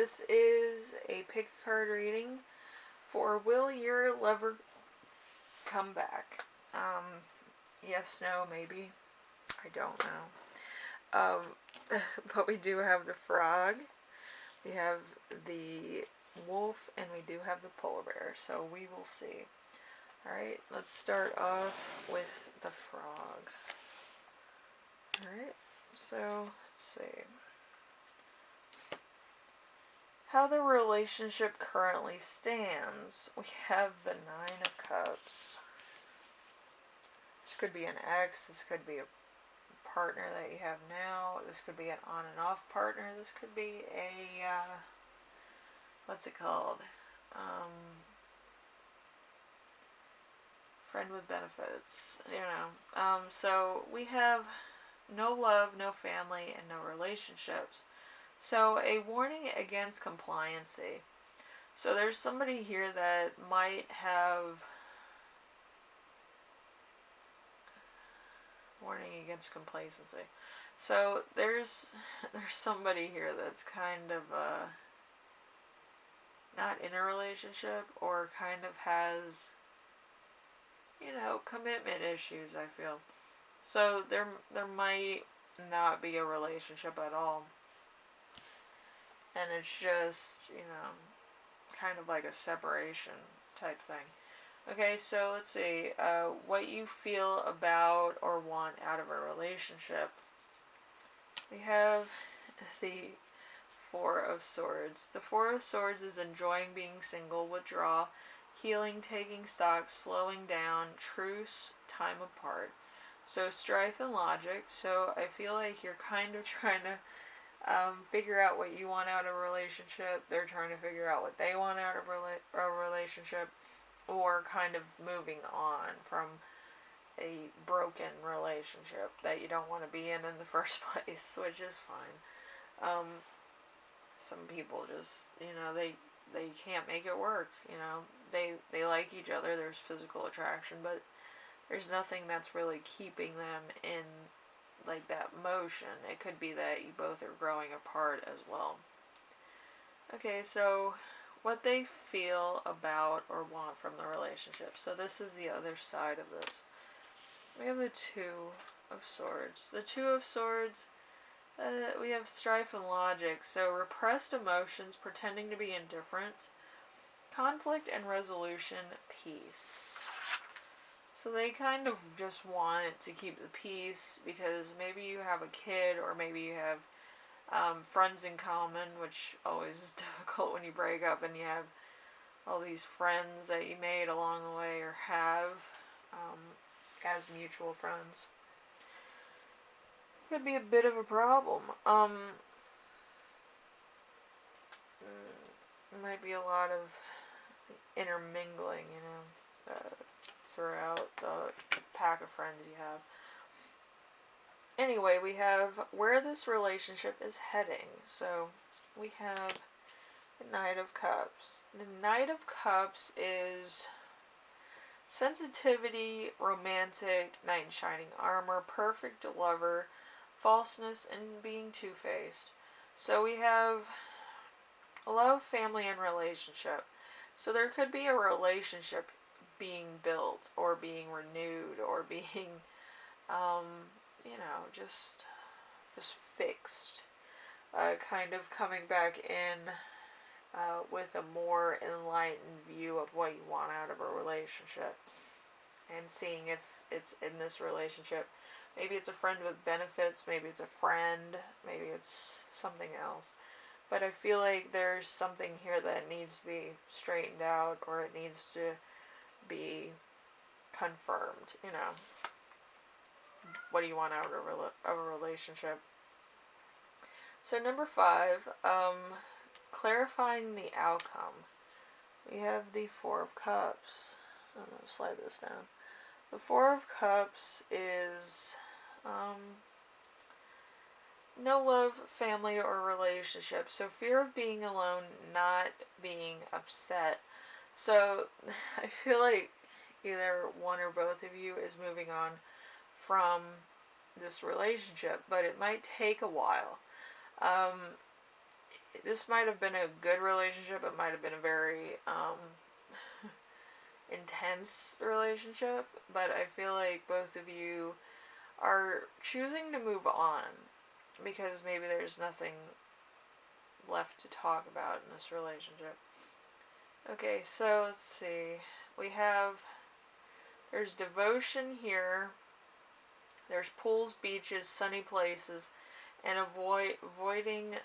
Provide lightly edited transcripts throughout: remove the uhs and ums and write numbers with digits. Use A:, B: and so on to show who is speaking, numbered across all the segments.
A: this is a pick a card reading for will your lover come back? Yes, no, maybe. I don't know. But we do have the frog, we have the wolf, and we do have the polar bear, so we will see. Alright, let's start off with the frog. Alright, so let's see. How the relationship currently stands. We have the 9 of Cups. This could be an ex, this could be a partner that you have now, this could be an on and off partner, this could be a, what's it called? Friend with benefits, you know. So we have no love, no family, and no relationships. So a warning against compliancy. So there's somebody here that might have warning against complacency. So there's somebody here that's kind of not in a relationship, or kind of has, you know, commitment issues, I feel. So there might not be a relationship at all. And it's just, you know, kind of like a separation type thing. Okay, so let's see, what you feel about or want out of a relationship. We have the 4 of Swords. The 4 of Swords is enjoying being single, withdraw, healing, taking stock, slowing down, truce, time apart. So strife and logic. So I feel like you're kind of trying to figure out what you want out of a relationship. They're trying to figure out what they want out of a relationship, or kind of moving on from a broken relationship that you don't want to be in the first place, which is fine. Some people just, you know, they can't make it work, you know. They like each other, there's physical attraction, but there's nothing that's really keeping them in like that motion. It could be that you both are growing apart as well. Okay, so what they feel about or want from the relationship. So this is the other side of this. We have the 2 of Swords. The 2 of Swords, we have strife and logic. So repressed emotions, pretending to be indifferent, conflict and resolution, peace. So they kind of just want to keep the peace because maybe you have a kid, or maybe you have friends in common, which always is difficult when you break up and you have all these friends that you made along the way, or have as mutual friends. Could be a bit of a problem. Might be a lot of intermingling, you know, throughout the pack of friends you have. Anyway, we have where this relationship is heading. So we have the Knight of Cups. The Knight of Cups is sensitivity, romantic, knight in shining armor, perfect lover, falseness, and being two-faced. So we have love, family, and relationship. So there could be a relationship being built, or being renewed, or being, you know, just fixed. Kind of coming back in with a more enlightened view of what you want out of a relationship, and seeing if it's in this relationship. Maybe it's a friend with benefits, maybe it's a friend, maybe it's something else. But I feel like there's something here that needs to be straightened out, or it needs to be confirmed, you know. What do you want out of a relationship? So number 5, clarifying the outcome. We have the 4 of Cups. I'm going to slide this down. The 4 of Cups is no love, family, or relationship. So fear of being alone, not being upset. So I feel like either one or both of you is moving on from this relationship, but it might take a while. this might have been a good relationship. It might have been a very intense relationship, but I feel like both of you are choosing to move on because maybe there's nothing left to talk about in this relationship. Okay, so let's see. There's devotion here. There's pools, beaches, sunny places, and avoiding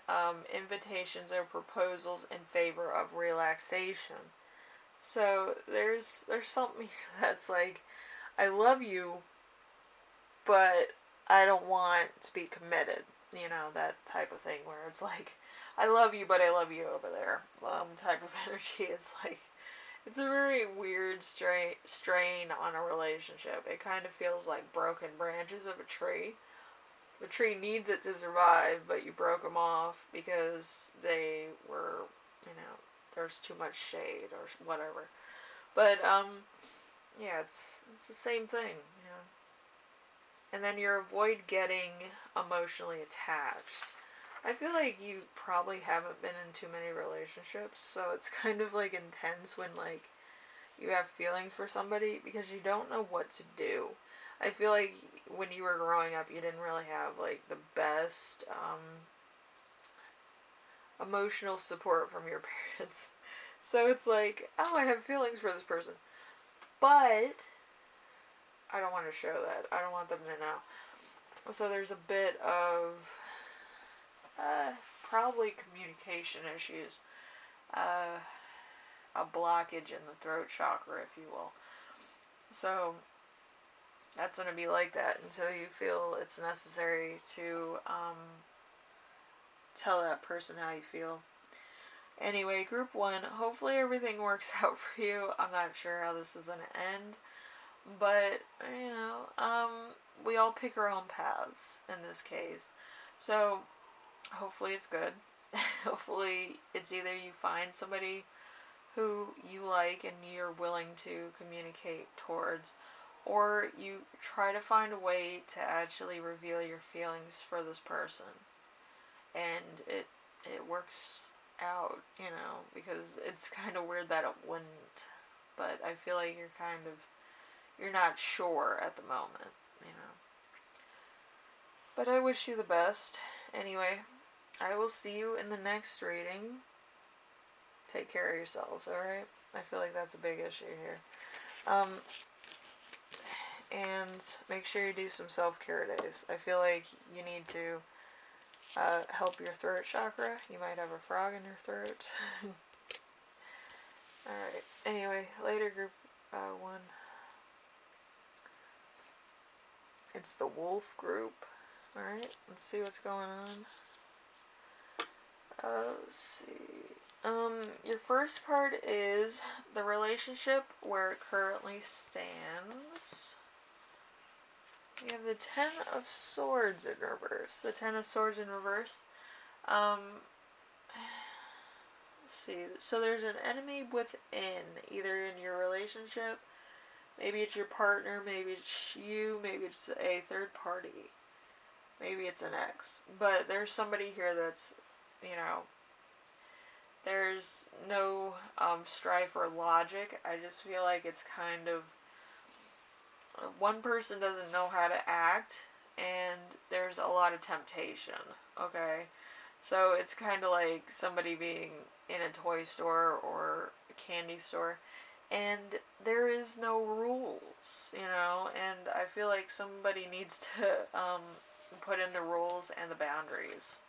A: invitations or proposals in favor of relaxation. So there's something here that's like, I love you, but I don't want to be committed. You know, that type of thing where it's like, I love you, but I love you over there. Type of energy. It's like, it's a very weird strain on a relationship. It kind of feels like broken branches of a tree. The tree needs it to survive, but you broke them off because they were, there's too much shade or whatever. But yeah, it's the same thing, And then you avoid getting emotionally attached. I feel like you probably haven't been in too many relationships, so it's kind of like intense when like you have feelings for somebody because you don't know what to do. I feel like when you were growing up, you didn't really have like the best emotional support from your parents. So it's like, oh, I have feelings for this person, but I don't want to show that. I don't want them to know. So there's a bit of probably communication issues, a blockage in the throat chakra, if you will. So that's going to be like that until you feel it's necessary to tell that person how you feel. Anyway, group 1, hopefully everything works out for you. I'm not sure how this is going to end, but, we all pick our own paths in this case. So hopefully it's good. Hopefully it's either you find somebody who you like and you're willing to communicate towards, or you try to find a way to actually reveal your feelings for this person, and it works out, because it's kind of weird that it wouldn't, but I feel like you're not sure at the moment, but I wish you the best. Anyway, I will see you in the next reading. Take care of yourselves, alright? I feel like that's a big issue here. And make sure you do some self-care days. I feel like you need to help your throat chakra. You might have a frog in your throat. Alright, anyway, later group 1. It's the wolf group. Alright, let's see what's going on. Let's see. Your first card is the relationship where it currently stands. You have the 10 of Swords in reverse. The 10 of Swords in reverse. Let's see. So there's an enemy within, either in your relationship, maybe it's your partner, maybe it's you, maybe it's a third party, maybe it's an ex. But there's somebody here that's, there's no strife or logic. I just feel like it's kind of one person doesn't know how to act, and there's a lot of temptation, okay? So it's kind of like somebody being in a toy store or a candy store, and there is no rules, and I feel like somebody needs to put in the rules and the boundaries.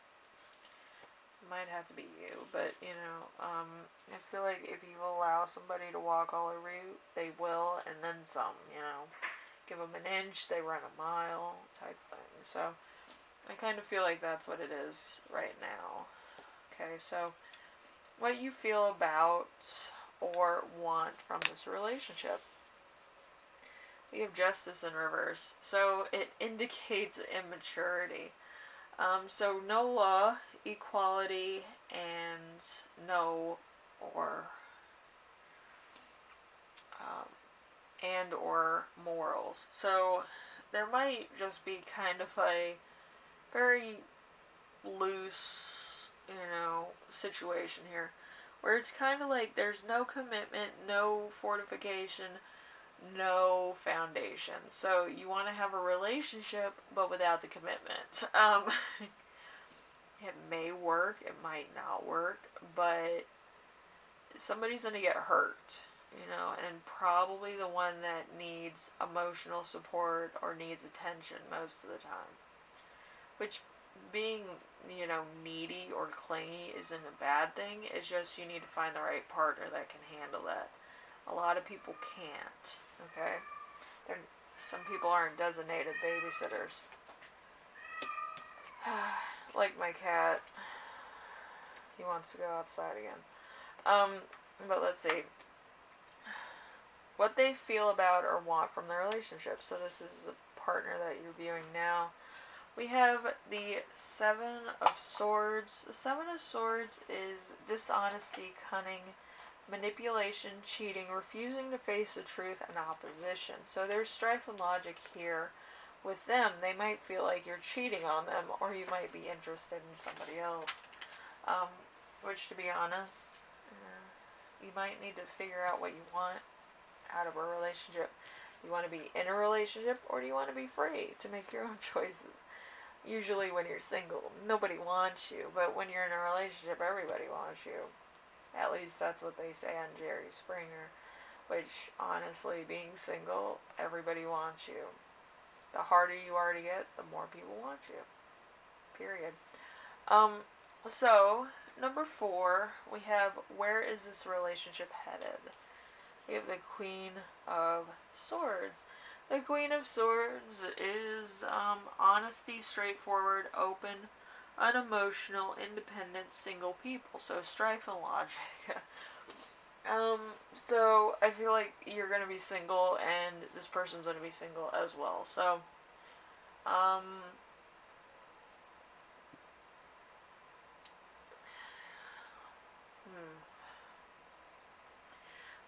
A: It might have to be you, but, I feel like if you allow somebody to walk all over you, they will, and then some, Give them an inch, they run a mile, type thing. So, I kind of feel like that's what it is right now. Okay, so, what you feel about or want from this relationship. We have Justice in reverse, so it indicates immaturity. So no law, equality, and no or morals. So there might just be kind of a very loose situation here. Where it's kind of like there's no commitment, no fortification, no foundation. So you want to have a relationship, but without the commitment. It may work, it might not work, but somebody's going to get hurt, and probably the one that needs emotional support or needs attention most of the time. Which being, needy or clingy isn't a bad thing. It's just you need to find the right partner that can handle that. A lot of people can't, okay? They're, some people aren't designated babysitters. Like my cat. He wants to go outside again. But let's see. What they feel about or want from the relationship. So this is a partner that you're viewing now. We have the Seven of Swords. The Seven of Swords is dishonesty, cunning, manipulation, cheating, refusing to face the truth, and opposition. So there's strife and logic here. With them, they might feel like you're cheating on them, or you might be interested in somebody else. Which, to be honest, you might need to figure out what you want out of a relationship. You want to be in a relationship, or do you want to be free to make your own choices? Usually when you're single, nobody wants you, but when you're in a relationship, everybody wants you. At least that's what they say on Jerry Springer, which, honestly, being single, everybody wants you. The harder you are to get, the more people want you. Period. So, number 4, we have, where is this relationship headed? We have the Queen of Swords. The Queen of Swords is honesty, straightforward, open, unemotional, independent, single people. So strife and logic. So I feel like you're going to be single and this person's going to be single as well. So,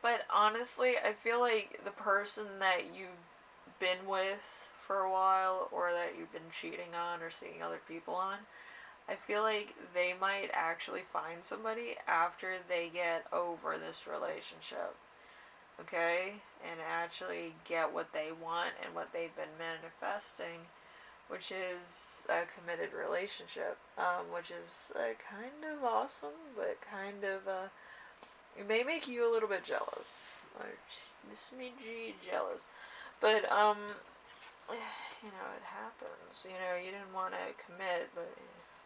A: But honestly, I feel like the person that you've been with for a while, or that you've been cheating on or seeing other people on, I feel like they might actually find somebody after they get over this relationship. Okay? And actually get what they want and what they've been manifesting, which is a committed relationship, which is kind of awesome, but kind of it may make you a little bit jealous, or just smidgy jealous, but it happens. You didn't want to commit, but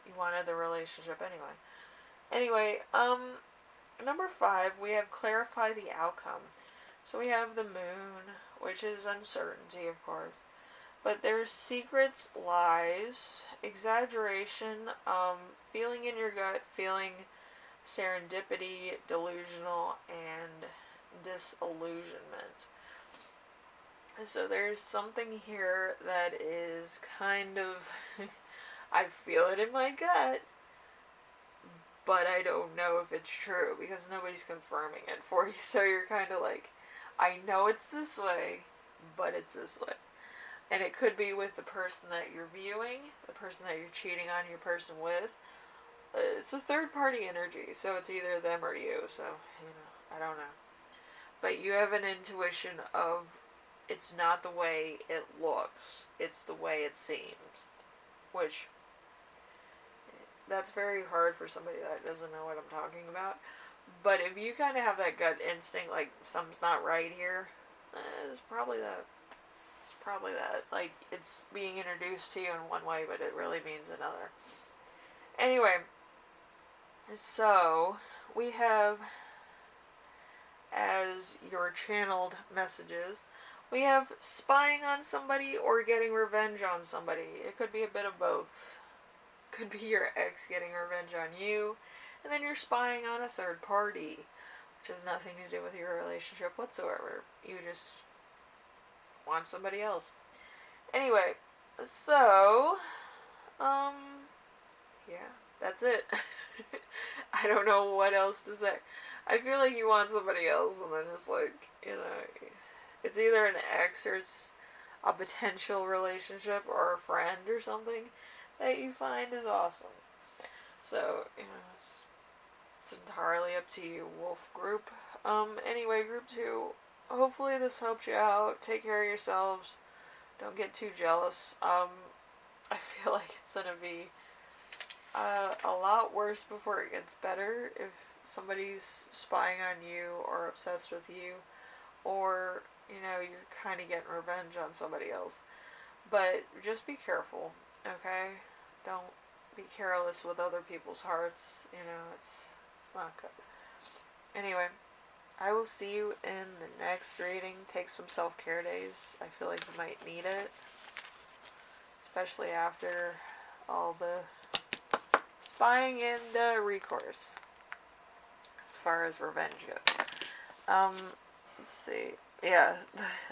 A: you wanted the relationship anyway. Anyway, number 5, we have clarify the outcome. So we have the Moon, which is uncertainty, of course. But there's secrets, lies, exaggeration, feeling in your gut, feeling serendipity, delusional, and disillusionment. So there's something here that is kind of, I feel it in my gut, but I don't know if it's true because nobody's confirming it for you. So you're kind of like, I know it's this way, but it's this way. And it could be with the person that you're viewing, the person that you're cheating on your person with. It's a third party energy, so it's either them or you. So, I don't know. But you have an intuition of it's not the way it looks, it's the way it seems. Which, that's very hard for somebody that doesn't know what I'm talking about. But if you kind of have that gut instinct, like something's not right here, it's probably that. It's probably that. Like, it's being introduced to you in one way, but it really means another. Anyway, so we have, as your channeled messages, we have spying on somebody or getting revenge on somebody. It could be a bit of both. Could be your ex getting revenge on you, and then you're spying on a third party, which has nothing to do with your relationship whatsoever. You just want somebody else. Anyway, so, yeah, that's it. I don't know what else to say. I feel like you want somebody else, and then just like, it's either an ex or it's a potential relationship or a friend or something that you find is awesome. So, it's entirely up to you, Wolf Group. Anyway, Group 2, hopefully this helped you out. Take care of yourselves. Don't get too jealous. I feel like it's gonna be a lot worse before it gets better if somebody's spying on you or obsessed with you, or, you're kind of getting revenge on somebody else. But just be careful, okay? Don't be careless with other people's hearts. It's not good. Anyway, I will see you in the next reading. Take some self-care days. I feel like you might need it, especially after all the spying and recourse as far as revenge goes. Let's see. Yeah,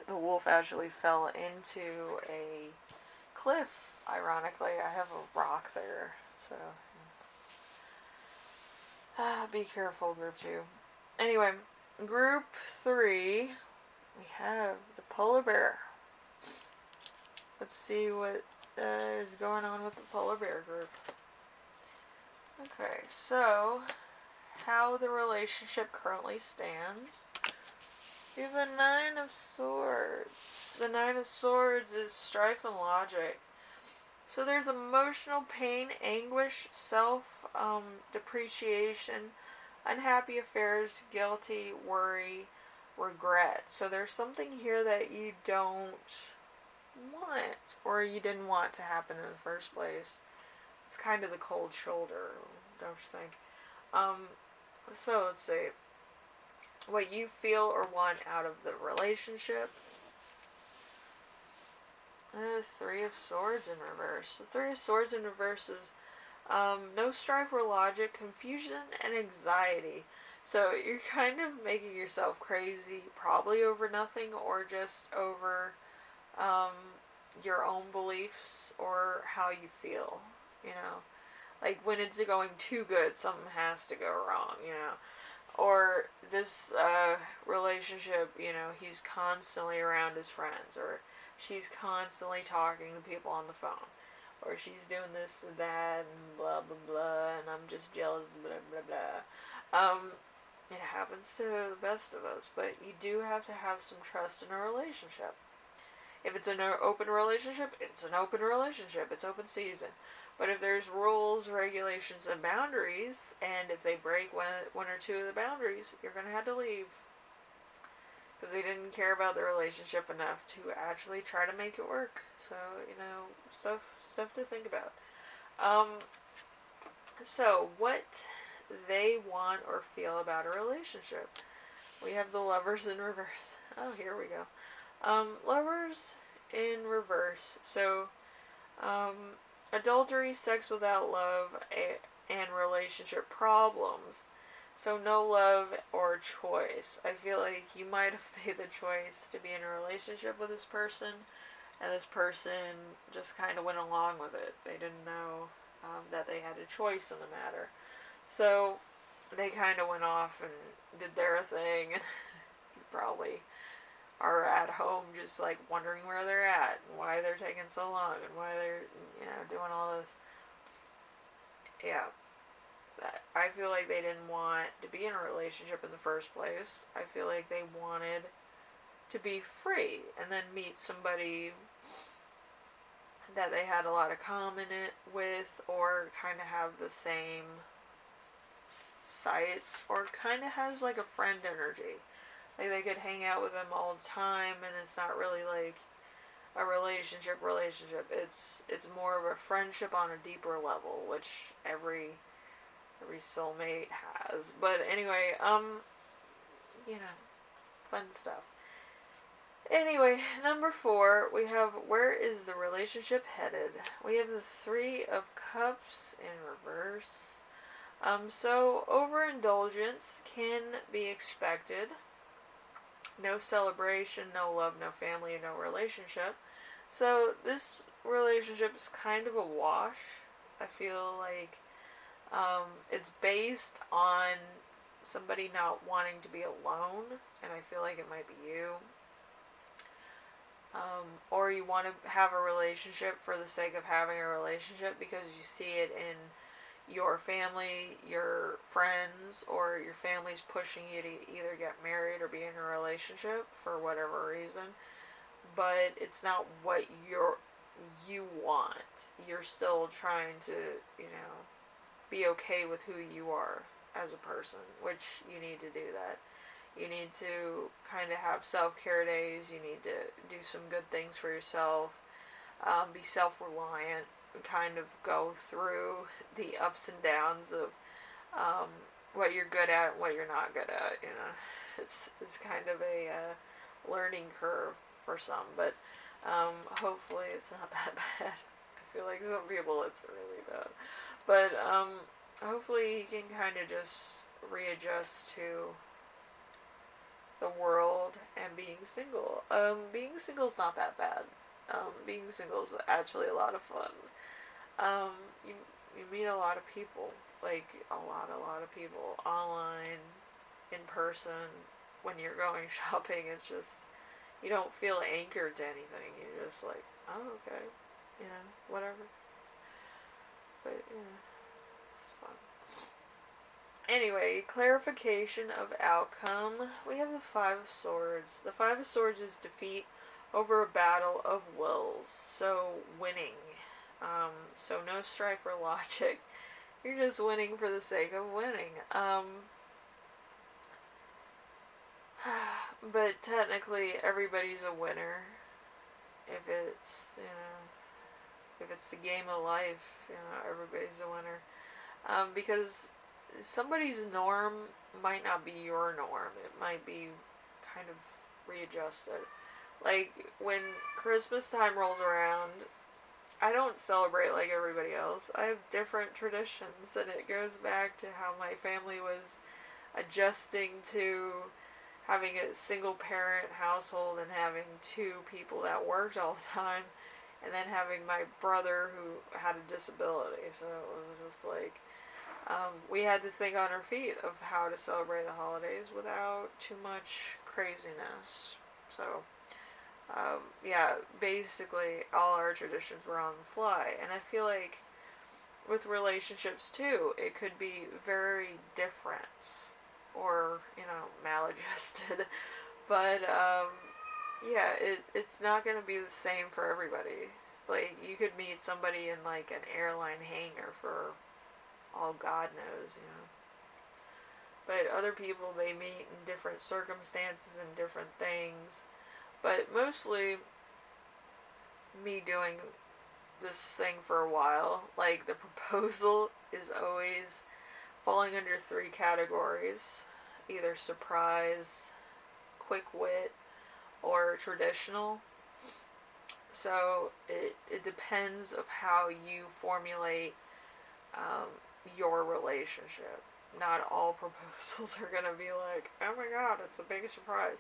A: the wolf actually fell into a cliff. Ironically, I have a rock there, so be careful, Group 2. Anyway, Group 3, we have the polar bear. Let's see what is going on with the polar bear group. Okay, so how the relationship currently stands. We have the Nine of Swords. The Nine of Swords is strife and logic. So there's emotional pain, anguish, self-depreciation, unhappy affairs, guilty, worry, regret. So there's something here that you don't want, or you didn't want to happen in the first place. It's kind of the cold shoulder, don't you think? So let's see. What you feel or want out of the relationship. Three of Swords in reverse. The Three of Swords in reverse is no strife or logic, confusion, and anxiety. So you're kind of making yourself crazy, probably over nothing, or just over your own beliefs or how you feel. Like when it's going too good, something has to go wrong. Or this relationship, he's constantly around his friends, or she's constantly talking to people on the phone, or she's doing this and that and blah blah blah, and I'm just jealous, blah blah blah. It happens to the best of us, but you do have to have some trust in a relationship. If it's an open relationship, it's an open relationship. It's open season. But if there's rules, regulations, and boundaries, and if they break one or two of the boundaries, you're going to have to leave. Because they didn't care about the relationship enough to actually try to make it work. So, stuff to think about. So, what they want or feel about a relationship. We have the Lovers in reverse. Oh, here we go. Lovers in reverse. So, adultery, sex without love, and relationship problems. So no love or choice. I feel like you might have made the choice to be in a relationship with this person, and this person just kind of went along with it. They didn't know that they had a choice in the matter. So they kind of went off and did their thing, and you probably are at home just like wondering where they're at and why they're taking so long and why they're doing all this. Yeah, I feel like they didn't want to be in a relationship in the first place. I feel like they wanted to be free and then meet somebody that they had a lot of common with, or kind of have the same sights, or kind of has like a friend energy. Like they could hang out with them all the time, and it's not really like a relationship. It's more of a friendship on a deeper level, which every soulmate has. But anyway, fun stuff. Anyway, number 4, we have, where is the relationship headed? We have the Three of Cups in reverse. So overindulgence can be expected. No celebration, no love, no family, and no relationship. So this relationship is kind of a wash. I feel like it's based on somebody not wanting to be alone, and I feel like it might be you. Or you want to have a relationship for the sake of having a relationship because you see it in your family, your friends, or your family's pushing you to either get married or be in a relationship for whatever reason, but it's not what you want. You're still trying to, you know, be okay with who you are as a person, which you need to do that. You need to kind of have self-care days. You need to do some good things for yourself. Be self-reliant. Kind of go through the ups and downs of what you're good at and what you're not good at. You know, it's kind of a learning curve for some, but hopefully it's not that bad. I feel like some people it's really bad, but hopefully you can kind of just readjust to the world and being single. Being single is not that bad. Being single is actually a lot of fun. Um, you you meet a lot of people, like a lot of people online, in person. When you're going shopping, it's just you don't feel anchored to anything. You're just like, oh okay, you know, whatever. But yeah, it's fun. Anyway, clarification of outcome. We have the Five of Swords. The Five of Swords is defeat over a battle of wills. So, winning. So, no strife or logic. You're just winning for the sake of winning. But technically, everybody's a winner. If it's, you know, if it's the game of life, you know, everybody's a winner. Because somebody's norm might not be your norm. It might be kind of readjusted. Like when Christmas time rolls around, I don't celebrate like everybody else. I have different traditions, and it goes back to how my family was adjusting to having a single parent household and having two people that worked all the time, and then having my brother who had a disability. So it was just like we had to think on our feet of how to celebrate the holidays without too much craziness. So, yeah, basically all our traditions were on the fly. And I feel like with relationships too, it could be very different or, you know, maladjusted. But, yeah, it's not going to be the same for everybody. Like, you could meet somebody in, like, an airline hangar for all God knows, you know. But other people, they meet in different circumstances and different things. But mostly, me doing this thing for a while, like, the proposal is always falling under three categories. Either surprise, quick wit, or traditional. So, it depends of how you formulate your relationship. Not all proposals are going to be like, oh my god, it's a big surprise.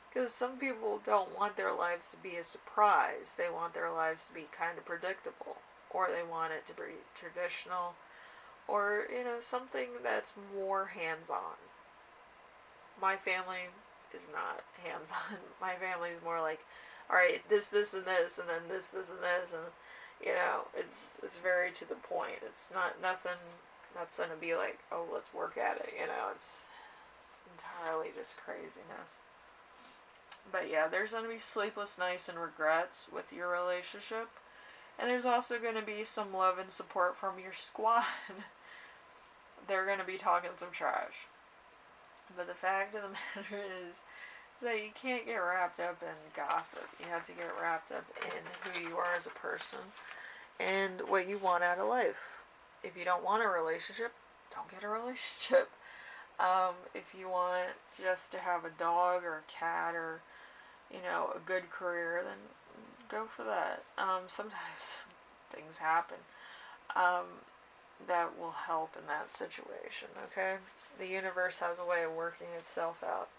A: Because some people don't want their lives to be a surprise. They want their lives to be kind of predictable. Or they want it to be traditional. Or, you know, something that's more hands-on. My family is not hands-on. My family is more like, alright, this, and this, and then this, and this, and you know, it's very to the point. It's not nothing that's gonna be like, oh, let's work at it. You know, it's entirely just craziness. But yeah, there's gonna be sleepless nights and regrets with your relationship, and there's also gonna be some love and support from your squad. They're gonna be talking some trash. But the fact of the matter is that you can't get wrapped up in gossip. You have to get wrapped up in who you are as a person and what you want out of life. If you don't want a relationship, don't get a relationship. If you want just to have a dog or a cat or, you know, a good career, then go for that. Sometimes things happen that will help in that situation, okay? The universe has a way of working itself out.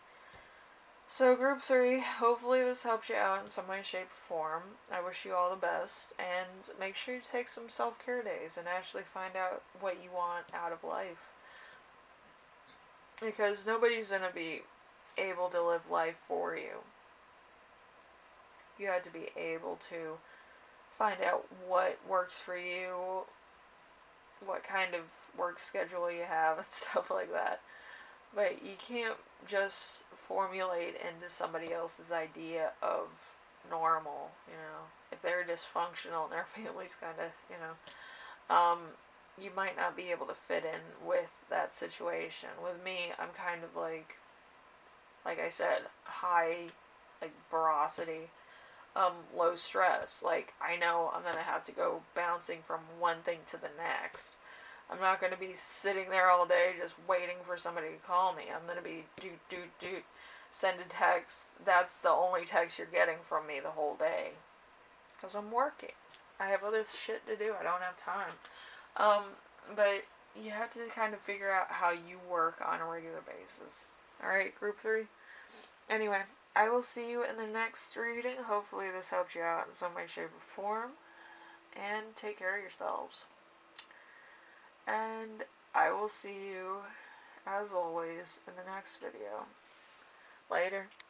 A: So, group 3, hopefully this helps you out in some way, shape, or form. I wish you all the best, and make sure you take some self-care days and actually find out what you want out of life. Because nobody's going to be able to live life for you. You have to be able to find out what works for you what kind of work schedule you have and stuff like that. But you can't just formulate into somebody else's idea of normal, you know. If they're dysfunctional and their family's kind of, you might not be able to fit in with that situation. With me, I'm kind of like I said, high, like, veracity, low stress. Like, I know I'm gonna have to go bouncing from one thing to the next. I'm not gonna be sitting there all day just waiting for somebody to call me. I'm gonna be doot, send a text. That's the only text you're getting from me the whole day. Because I'm working. I have other shit to do. I don't have time. But you have to kind of figure out how you work on a regular basis. Alright, group 3? Anyway, I will see you in the next reading. Hopefully this helped you out in some way, shape, or form. And take care of yourselves. And I will see you, as always, in the next video. Later.